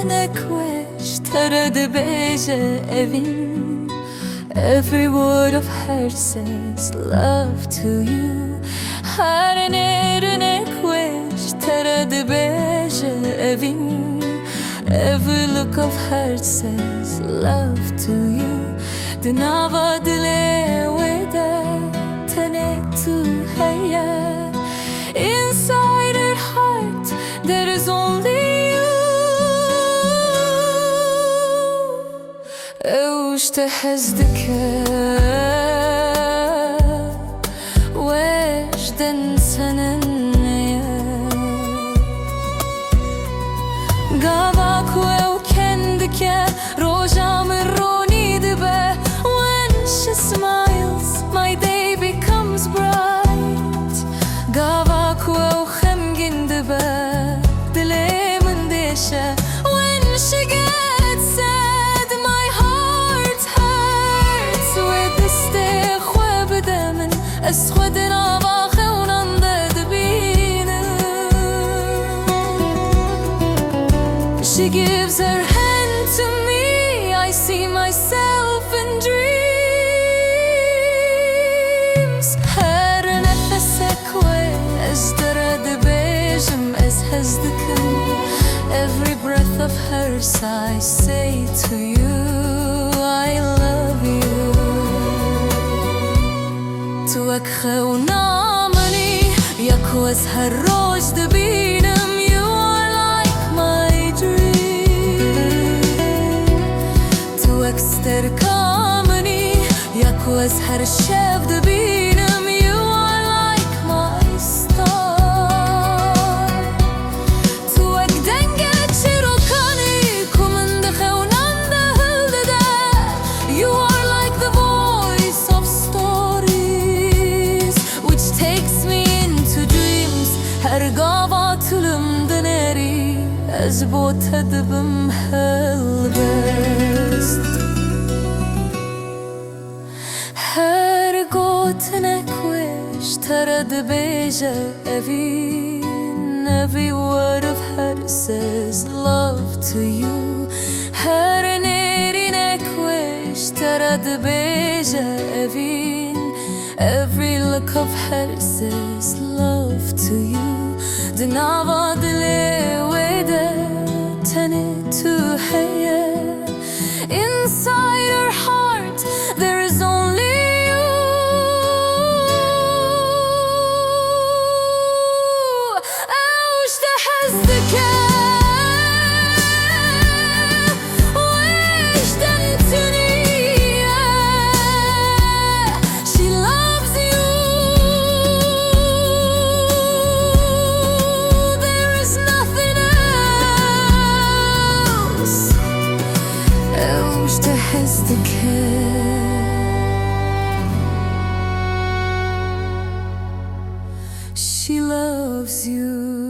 nekweş tere dibêje evîn. Every word of her says love to you. Her nere nekweş tere dibêje evîn. Every look of her says love to you. Dinava dile wede tene tu heye. Inside her heart there is only you. Eush tehezdike wejden senenye. Gavak wew kendike rojam roni dibe. When she smiles my day becomes bright. Gavak wew khemgin dibe dilemin deşe. When she gets sad my heart hurts. With this day khwebdemin es khwedin avakh unanda dibine. She gives her hand to me. I see myself in dreams. Her nefese kwe ez dere dibêjim ez hezdikim. Every breath of hers I say to you I love you. Tu ek xewnamani yaku ez her roj dibînim. You are like my dream. Tu ek sterkamani yaku ez her shev dibînim. You are like my star. Tu ek denge çirokani kuminde xewnanda hildide. You are like the voice of stories which takes me into dreams. Her gava tülümden eri ez bo tedbim helbest. Her got nekweş tere dibêje evîn. Every word of her says love to you. Her neri nekweş tere dibêje evîn. Every look of her says love to you. Dinava dile wede tene tu heye. Inside her heart there is only you. Eush tehezdike wejden tuniye. She loves you. There is nothing else. Eush tehezdike she loves you.